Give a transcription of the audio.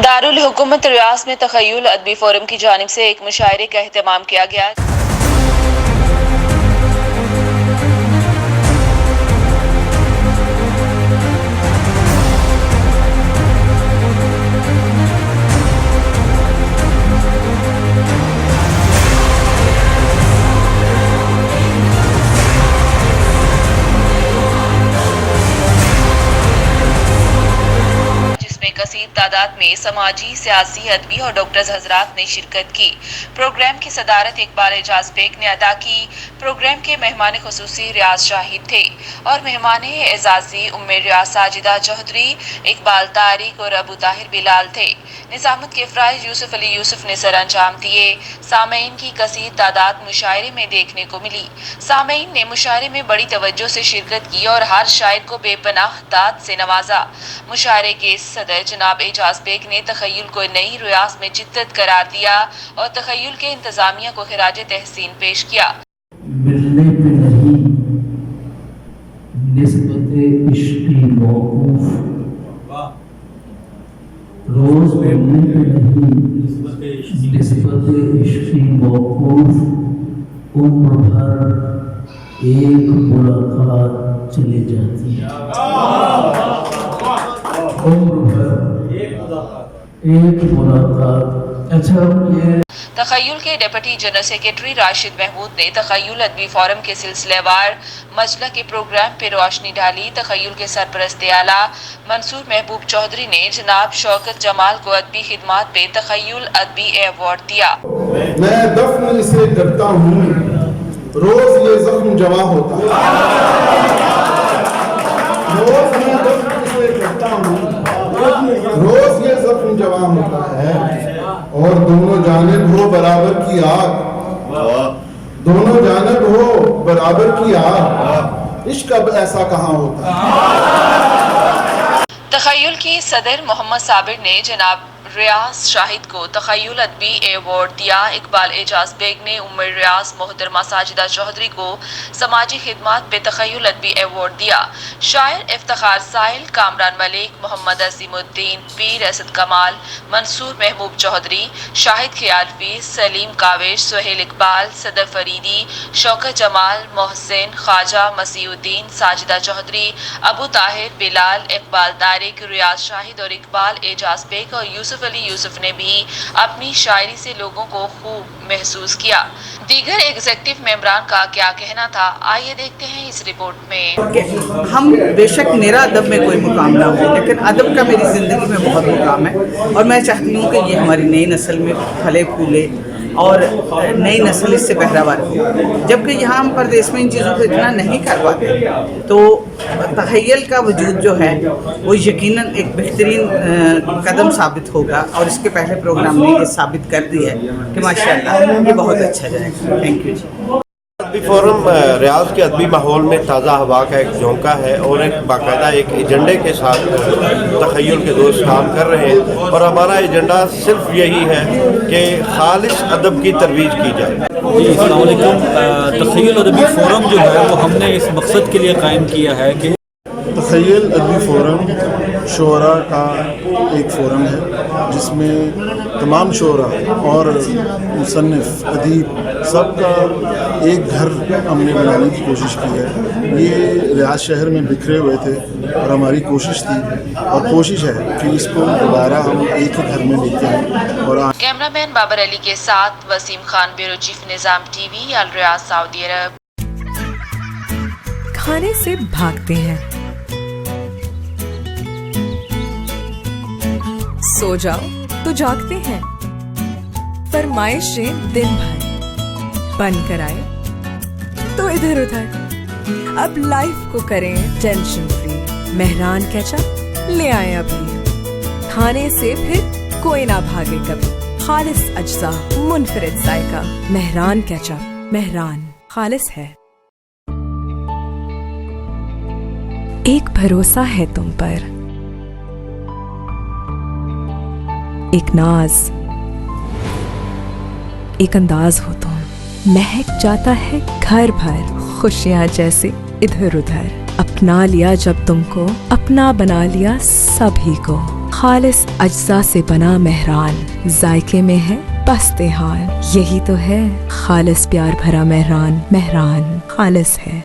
दारुल-हुकूमत रियास में तखय्युल अदबी फोरम की जानिब से एक मुशायरे का एहतमाम किया गया। कसीर तादाद में समाजी, सियासी, अदबी और डॉक्टर्स हजरात ने शिरकत की। प्रोग्राम की सदारत इकबाल एजाज बेग ने अदा की। प्रोग्राम के मेहमान खुसूसी रियाज शाहिद थे और मेहमान एजाजी उम्मे रियाज साजिदा चौधरी, इकबाल तारिक और अबू ताहिर बिलाल थे। निजामत के फराइज यूसुफ अली यूसुफ ने सर अंजाम दिए। सामईन की कसीर तादाद मुशायरे में देखने को मिली। सामईन ने मुशायरे में बड़ी तवज्जो से शिरकत की और हर शायर को बेपनाह दाद से नवाजा। मुशायरे के सदर जनाब एजाज बेग ने तखय्युल को नई रियास में जिद्दत करार दिया और तखय्युल के इंतजामिया को खिराज तहसीन पेश किया। मिलने पे नहीं निस्बते इश्क़ी मौक़ूफ़, रोज़ मिलने पे नहीं निस्बते इश्क़ी मौक़ूफ़, उम्र भर एक मुलाकात चली जाती है। उम्र भर एक मुलाकात। अच्छा, ये तखय्युल के deputy general secretary Rashid Mahmood ने तखय्युल अदबी फोरम के सिलसिलेवार मजला के प्रोग्राम पर रोशनी डाली। तखय्युल के सरपरस्त आला मंसूर महबूब चौधरी ने जनाब शौकत जमाल को अदबी खिदमात पे तखय्युल अदबी अवार्ड दिया। मैं दफन से डरता हूँ, रोज ये जख्म जवा होता है। रोज मैं दफन से डरता हूँ, रोज ये जख्म जवा होता है। और दोनों जानिब हो बराबर की आग, दोनों जानिब हो बराबर की आग, इश्क अब ऐसा कहाँ होता है। तखय्युल की सदर मोहम्मद साबिर ने जनाब रियाज शाहिद को तखय्युल अदबी अवार्ड दिया। इकबाल एजाज बेग ने उम्र रियाज मोहतरमा साजिदा चौधरी को समाजी खिदमात पे तखय्युल अदबी अवार्ड दिया। शायर इफ्तिखार साहिल, कामरान मलिक, मोहम्मद अजीमुद्दीन, पीर असद कमाल, मंसूर महबूब चौधरी, शाहिद खियालवी, सलीम कावेश, सुहेल इकबाल, सदर फरीदी, शौकत जमाल, मोहसिन, ख्वाजा मसीउद्दीन, साजिदा चौधरी, अबू ताहिर बिलाल, इकबाल तारिक, रियाज शाहिद और इकबाल एजाज बेग और यूसुफ अली यूसुफ ने भी अपनी शायरी से लोगों को खूब महसूस किया। दीगर एग्जीक्यूटिव मेंबरान का क्या कहना था, आइए देखते हैं इस रिपोर्ट में। हम बेशक मेरा अदब में कोई मुकाम ना हो, लेकिन अदब का मेरी ज़िंदगी में बहुत मुकाम है और मैं चाहती हूँ कि ये हमारी नई नस्ल में फले फूले और नई नस्ल इससे बहरावर हो। जबकि यहाँ हम परदेश में इन चीज़ों को इतना नहीं कर पाते, तो तखय्युल का वजूद जो है वो यकीनन एक बेहतरीन कदम साबित होगा और इसके पहले प्रोग्राम ने ये साबित कर दिया है कि माशाअल्लाह ये बहुत अच्छा जाएगा। थैंक यू जी। अदबी फोरम रियाज के अदबी माहौल में ताज़ा हवा का एक झोंका है और एक बाकायदा एक एजेंडे के साथ तखय्युल के दोस्त काम कर रहे हैं और हमारा एजेंडा सिर्फ यही है कि खालिस अदब की तरवीज की जाए। जी अस्सलाम वालेकुम। तखय्युल अदबी फोरम जो है वो हमने इस मकसद के लिए कायम किया है कि तखय्युल अदबी फोरम शोरा का एक फोरम है जिसमें तमाम शोरा और मुसन्निफ अदीब सबका एक घर हमने बनाने की कोशिश की है। ये रियाज शहर में बिखरे हुए थे और हमारी कोशिश थी और कोशिश है कि इसको दोबारा हम एक ही घर में लेके आएँ। और कैमरामैन बाबर अली के साथ वसीम खान, ब्यूरो चीफ निजाम टीवी, अल रियाज, सऊदी अरब। खाने से भागते हैं, सो जाओ तो जागते हैं, फरमाइशें दिन भर बन कर आए तो इधर उधर। अब लाइफ को करें टेंशन फ्री, मेहरान केचप ले आए अभी। खाने से फिर कोई ना भागे कभी, खालिस अज्जा मुनफरिद जायका। मेहरान केचप, मेहरान खालिस है। एक भरोसा है तुम पर, एक नाज, एक अंदाज हो तुम, महक जाता है घर भर खुशियां जैसे इधर उधर। अपना लिया जब तुमको, अपना बना लिया सभी को। खालिस अज्जा से बना मेहरान, जायके में है पस्ते हाल। यही तो है खालिस प्यार भरा मेहरान, मेहरान खालिस है।